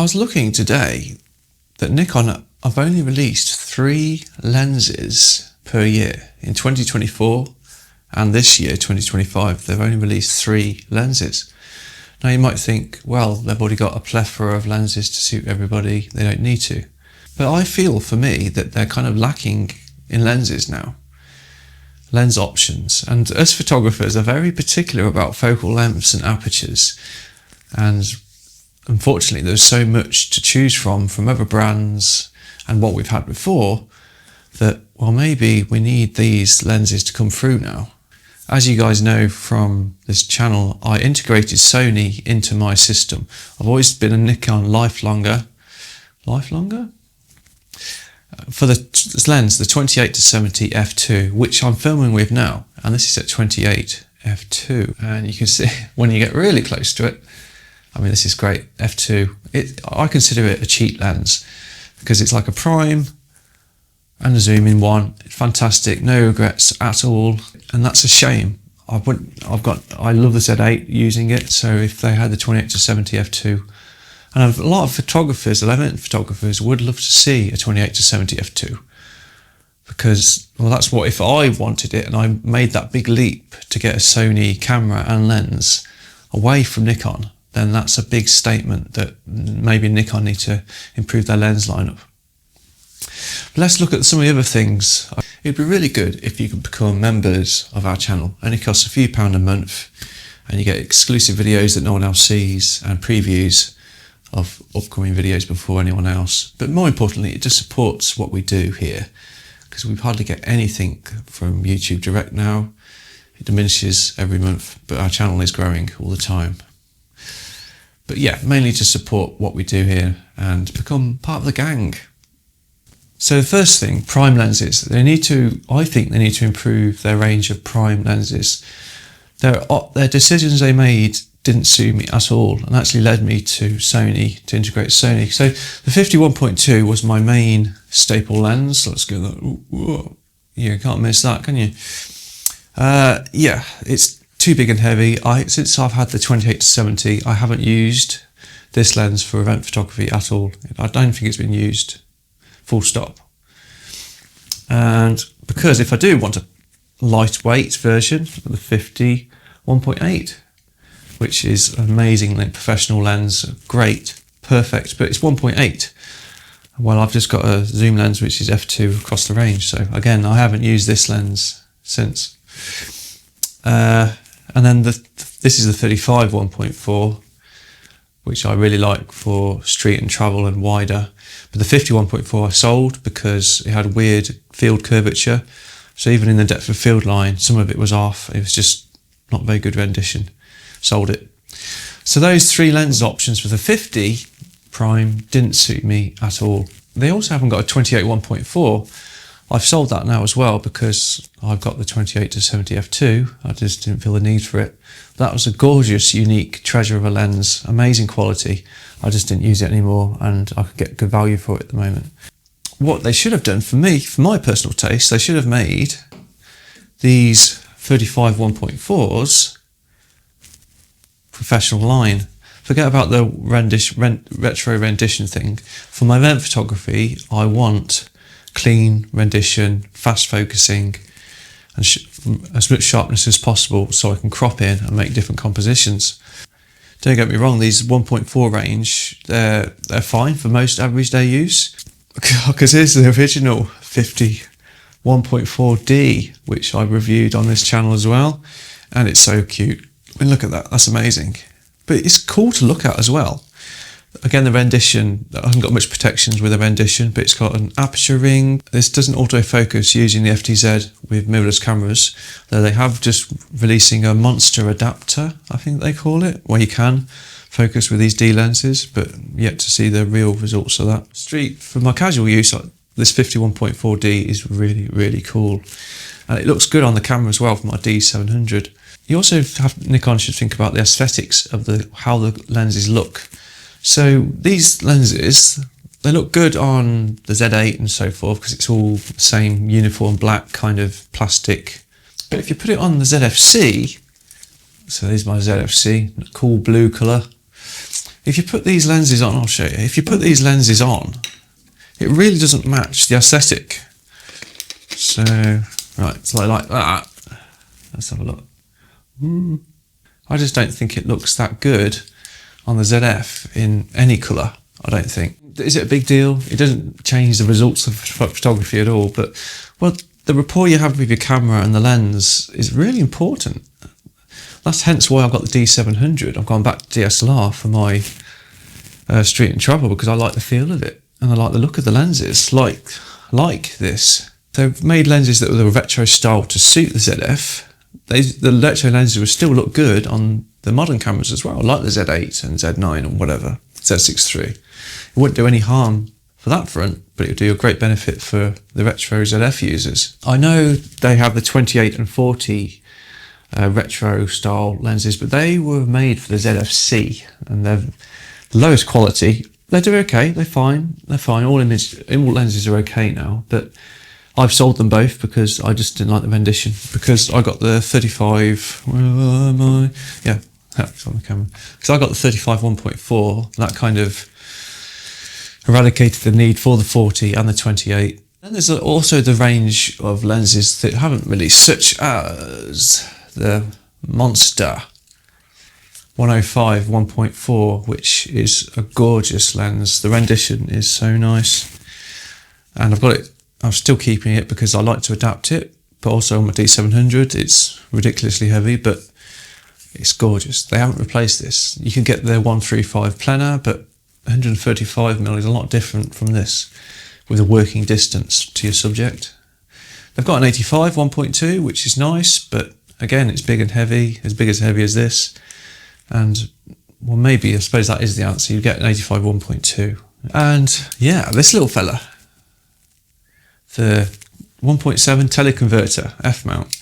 I was looking today that Nikon have only released 3 lenses per year. In 2024 and this year, 2025, they've only released 3 lenses. Now you might think, well, they've already got a plethora of lenses to suit everybody, they don't need to. But I feel for me that they're kind of lacking in lenses now. Lens options. And us photographers are very particular about focal lengths and apertures. And unfortunately, there's so much to choose from other brands and what we've had before that, well, maybe we need these lenses to come through now. As you guys know from this channel, I integrated Sony into my system. I've always been a Nikon lifelonger? For this lens, the 28-70 f2, which I'm filming with now, and this is at 28 f2, and you can see when you get really close to it, I mean, this is great, f2. I consider it a cheat lens because it's like a prime and a zoom in one. It's fantastic, no regrets at all, and that's a shame. I love the Z8 using it, so if they had the 28-70 f2, and a lot of photographers, 11 photographers, would love to see a 28-70 f2 because, well, that's what, if I wanted it and I made that big leap to get a Sony camera and lens away from Nikon, then that's a big statement that maybe Nikon need to improve their lens lineup. But let's look at some of the other things. It'd be really good if you could become members of our channel. It only costs a few pounds a month and you get exclusive videos that no one else sees and previews of upcoming videos before anyone else. But more importantly, it just supports what we do here because we hardly get anything from YouTube Direct now. It diminishes every month, but our channel is growing all the time. But yeah, mainly to support what we do here and become part of the gang. So the first thing, prime lenses. I think they need to improve their range of prime lenses. Their decisions they made didn't suit me at all and actually led me to Sony, to integrate Sony. So the 51.2 was my main staple lens. Let's go that. Whoa. You can't miss that, can you? Yeah, it's too big and heavy. Since I've had the 28-70, I haven't used this lens for event photography at all. I don't think it's been used, full stop. And because if I do want a lightweight version of the 51.8, which is an amazing professional lens, great, perfect, but it's 1.8. Well, I've just got a zoom lens which is f2 across the range, so again, I haven't used this lens since. And then this is the 35 1.4, which I really like for street and travel and wider. But the 51.4 I sold because it had weird field curvature, so even in the depth of field line, some of it was off. It was just not very good rendition. Sold it. So those 3 lens options for the 50 prime didn't suit me at all. They also haven't got a 28 1.4. I've sold that now as well because I've got the 28-70 f2. I just didn't feel the need for it. That was a gorgeous, unique treasure of a lens, amazing quality. I just didn't use it anymore and I could get good value for it at the moment. What they should have done for me, for my personal taste, they should have made these 35 1.4s professional line. Forget about the retro rendition thing. For my event photography, I want clean rendition, fast focusing, and as much sharpness as possible so I can crop in and make different compositions. Don't get me wrong, these 1.4 range, they're fine for most average day use. Because here's the original 50 1.4D, which I reviewed on this channel as well, and it's so cute. I mean, look at that, that's amazing. But it's cool to look at as well. Again, the rendition, I haven't got much protections with the rendition, but it's got an aperture ring. This doesn't autofocus using the FTZ with mirrorless cameras, though they have just releasing a monster adapter, I think they call it, where you can focus with these D lenses, but yet to see the real results of that. For my casual use, this 51.4D is really, really cool. And it looks good on the camera as well for my D700. You also have, Nikon should think about the aesthetics of how the lenses look. So these lenses, they look good on the Z8 and so forth because it's all the same uniform black kind of plastic. But if you put it on the ZFC, so there's my ZFC, cool blue colour, If you put these lenses on, I'll show you. If you put these lenses on, it really doesn't match the aesthetic. So, right, so like that. Let's have a look. I just don't think it looks that good on the ZF in any colour, I don't think. Is it a big deal? It doesn't change the results of photography at all, but, well, the rapport you have with your camera and the lens is really important. That's hence why I've got the D700. I've gone back to DSLR for my street and travel, because I like the feel of it and I like the look of the lenses, like this. They've made lenses that were the retro style to suit the ZF. The retro lenses will still look good on the modern cameras as well, like the Z8 and Z9 or whatever, Z6 III. It wouldn't do any harm for that front, but it would do a great benefit for the retro ZF users. I know they have the 28 and 40 retro style lenses, but they were made for the ZF-C, and they're the lowest quality. They do okay, they're fine. All lenses are okay now, but I've sold them both because I just didn't like the rendition, because I got the 35, where am I? Yeah, that's on the camera. Because I got the 35 1.4, that kind of eradicated the need for the 40 and the 28. And there's also the range of lenses that haven't released, such as the Monster 105 1.4, which is a gorgeous lens. The rendition is so nice, and I'm still keeping it because I like to adapt it, but also on my D700 it's ridiculously heavy, but it's gorgeous. They haven't replaced this. You can get the 135 Plena, but 135mm is a lot different from this, with a working distance to your subject. They've got an 85 1.2, which is nice, but again, it's big and heavy, as big as heavy as this. And, well, maybe, I suppose that is the answer. You get an 85 1.2. And, yeah, this little fella, the 1.7 teleconverter F-mount.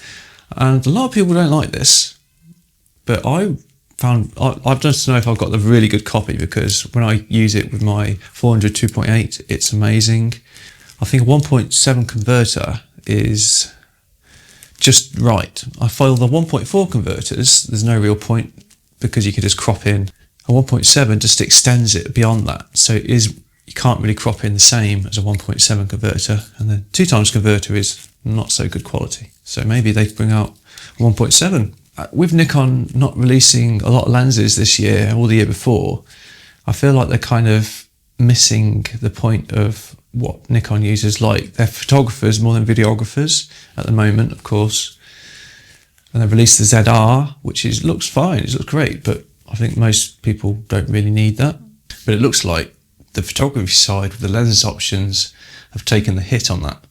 And a lot of people don't like this, but I've just to know if I've got the really good copy, because when I use it with my 400 2.8, it's amazing. I think a 1.7 converter is just right. I feel the 1.4 converters, there's no real point, because you could just crop in. A 1.7 just extends it beyond that, so you can't really crop in the same as a 1.7 converter, and the 2x converter is not so good quality. So maybe they bring out 1.7. With Nikon not releasing a lot of lenses this year or the year before, I feel like they're kind of missing the point of what Nikon users like. They're photographers more than videographers at the moment, of course. And they've released the ZR, which looks fine, it looks great, but I think most people don't really need that. But it looks like the photography side with the lens options have taken the hit on that,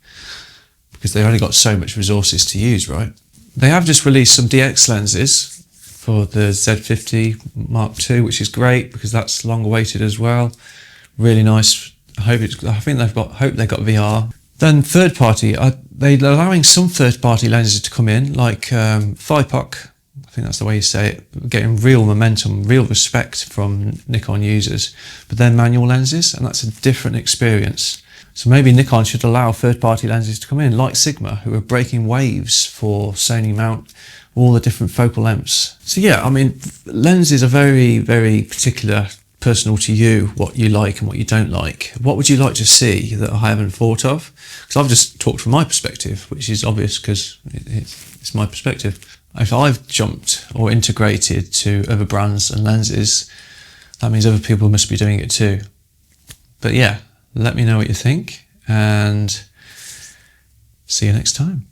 because they've only got so much resources to use, right? They have just released some DX lenses for the Z50 Mark II, which is great because that's long awaited as well. Really nice. I think they've got VR. Then third party, they're allowing some third party lenses to come in, like FIPOC. I think that's the way you say it. We're getting real momentum, real respect from Nikon users, but they're manual lenses, and that's a different experience. So maybe Nikon should allow third-party lenses to come in, like Sigma, who are breaking waves for Sony mount, all the different focal lengths. So yeah, I mean, lenses are very, very particular, personal to you, what you like and what you don't like. What would you like to see that I haven't thought of? Because I've just talked from my perspective, which is obvious because it's my perspective. If I've jumped or integrated to other brands and lenses, that means other people must be doing it too. But yeah, let me know what you think, and see you next time.